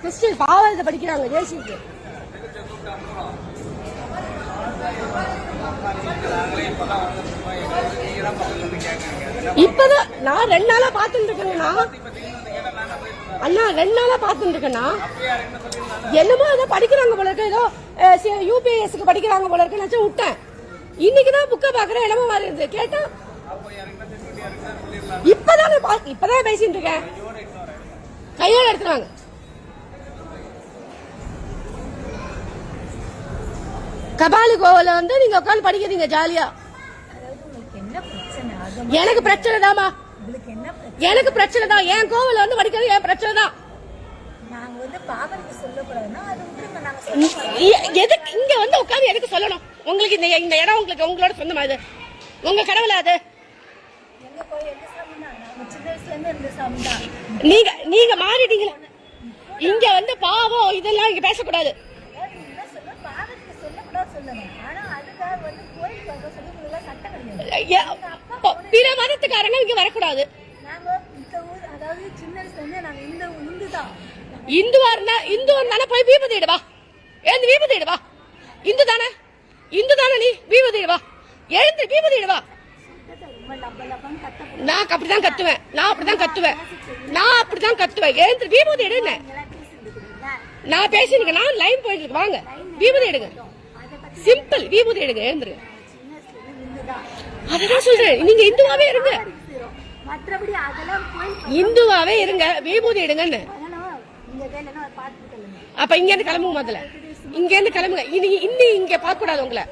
Christian பாவத்தை படிக்கிறாங்க தேசிக்கு. இப்பதான் நான் 2 நாளா பாத்துட்டு இருக்கேன்னா அண்ணா 2 நாளா பாத்துட்டு இருக்கேன்னா என்னமோ ஏதோ படிக்கிறாங்க போல இருக்கு, ஏதோ யூபிஎஸ்க்கு படிக்கிறாங்க போல இருக்கு நினைச்சு விட்டேன். இன்னைக்குதான் புக்க பாக்குறேன், என்னமோ மாதிரி இருந்து கேட்டா இப்பதான் பேசிட்டு இருக்கேன். கையோட எடுத்துறாங்க. கபாலி கோவில வந்து நீங்க உட்காந்து படிக்கிறீங்க ஜாலியா. எனக்கு பிரச்சனை தாமா, எனக்கு பிரச்சனை தான். என் கோவில வந்து படிக்கிறது என் பிரச்சனை தான். எதுக்கு இங்க வந்து உட்காந்து எதுக்கு சொல்லணும்? உங்களுக்கு இந்த இடம் உங்களுக்கு உங்களோட சொந்தமா? இது உங்க கடவுளா? அது நீங்க மாறிட்டீங்களா? இங்க வந்து பாவம் இதெல்லாம் இங்க பேசக்கூடாது. பிற மதத்துக்காரங்க இங்க வரக்கூடாது. இந்துவா இருந்தா போய் வீபதிடுவா. எழுந்து வீபதிடுவா. இந்து தானே நீ வீபதிடுவா. எழுந்து வீபதிடுவா. நான் அப்படிதான் கத்துவேன். எழுந்து வீபதி எடுங்க. நான் பேசிருக்கேன், நான் லைன் போயிட்டு இருக்கு. வாங்க வீபதி எடுங்க. சிம்பிள் வீபதி எடுங்க. எழுந்துருங்க. அதான் சொல்றேன், நீங்க இந்துவாவே இருங்க. இந்துவாவே இருங்க, விபூதி எடுங்கன்னு. அப்ப இங்க இருந்து கிளம்புங்க. முதல்ல இங்க இருந்து கிளம்புங்க. இன்னும் இங்க பார்க்க கூடாது உங்களை.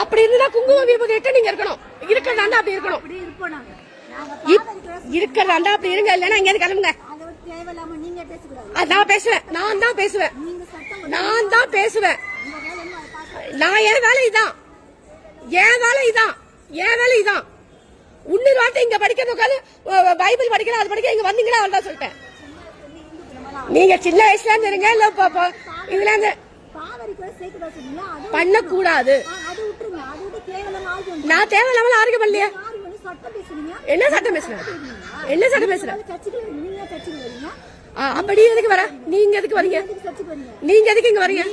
அப்படி இருந்தா குங்குமம் விபூதி இட்டு நீங்க இருக்கணும். இருக்கிறதாண்டா அப்படி இருக்கணும். இருக்கிறதாண்டா அப்படி இருங்க. இல்லன்னா இங்க இருந்து கிளம்புங்க. நான் பேசுவேன். நான் என் வேலை இதான். உன்னொரு வார்த்தை இங்க படிக்கிறது உட்காந்து பைபிள் படிக்கிறேன், அது படிக்க இங்க வந்தீங்களா அவ்வளவுதான் சொல்லிட்டேன். நீங்க சின்ன வயசுல இருந்து இருங்க. இல்ல இதுல இருந்து பண்ணக்கூடாது. நான் தேவையில்லாம ஆரோக்கியம் பண்ணலையே. என்ன சட்டம் பேசுறேன்? அப்படி எதுக்கு வர? நீங்க எதுக்கு வரீங்க? நீங்க எதுக்கு இங்க வரீங்க?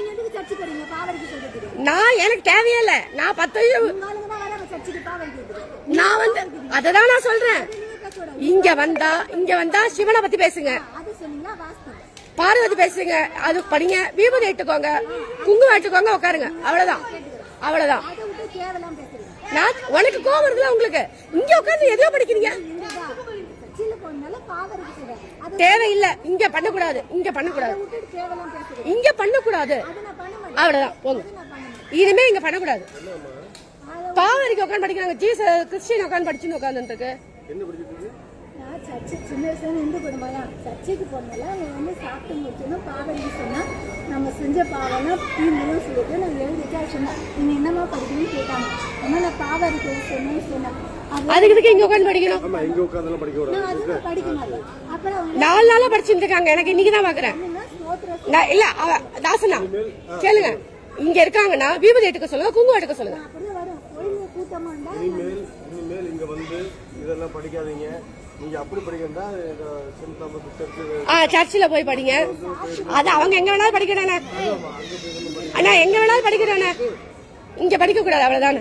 நான் எனக்கு தேவையே இல்ல. நான் 10 நான் வந்து அததான் நான் சொல்றேன். இங்க வந்தா சிவனை பத்தி பேசுங்க, பார்வதி பேசுங்க, அது படிங்க, விபூதி இட்டுக்கோங்க, குங்குமம் இட்டுக்கோங்க, உட்காருங்க. அவ்வளவுதான். நான் உனக்கு கோவம் இருக்குல்ல உங்களுக்கு? இங்க உட்காந்து எதையோ படிக்கிறீங்க. தேவையில்ல. இங்க பண்ணக்கூடாது. அவ்வளவுதான். போங்க. இனிமே இங்க பண்ணக்கூடாது. பாவரிக்கு உட்காந்து படிக்கிறாங்க. கிறிஸ்டின் உட்காந்து படிச்சுன்னு உட்காந்துட்டு இருக்கு. சின்ன வயசுல இந்து குடும்பம் தான். சர்ச்சைக்கு போனால வந்து சாப்பிட்டு முடிச்சோம். பாவரிக்கு சொன்னா நம்ம செஞ்ச பாவம்லாம் தீர்ந்துன்னு சொல்லிட்டு நாங்கள் எழுதிட்டு சொன்னோம். நீங்க என்னமா படிக்கணும்னு கேட்டாங்க. ஆனால் நான் பாவரிக்கு சொன்னேன். அதுக்கு இங்க உட்காந்து படிக்கணும். படிக்க மாட்டேன். அப்புறம் 4 நாளா படிச்சுட்டு இருக்காங்க. எனக்கு இன்னைக்குதான் பாக்குறேன். இல்ல தாசனா கேளுங்க. இங்க இருக்காங்கன்னா விபூதி எடுக்க சொல்லுங்க, குங்குமம் எடுக்க சொல்லுங்க. இனிமேல் இங்க வந்து இதெல்லாம் படிக்காதீங்க. நீங்க அப்படி படிக்கண்டா சர்ச்சில் போய் படிங்க. அது அவங்க எங்க வேணாலும் படிக்கிறானே. அண்ணா எங்க வேணாலும் படிக்கிறானே. இங்க படிக்க கூடாது. அவ்வளவுதானே.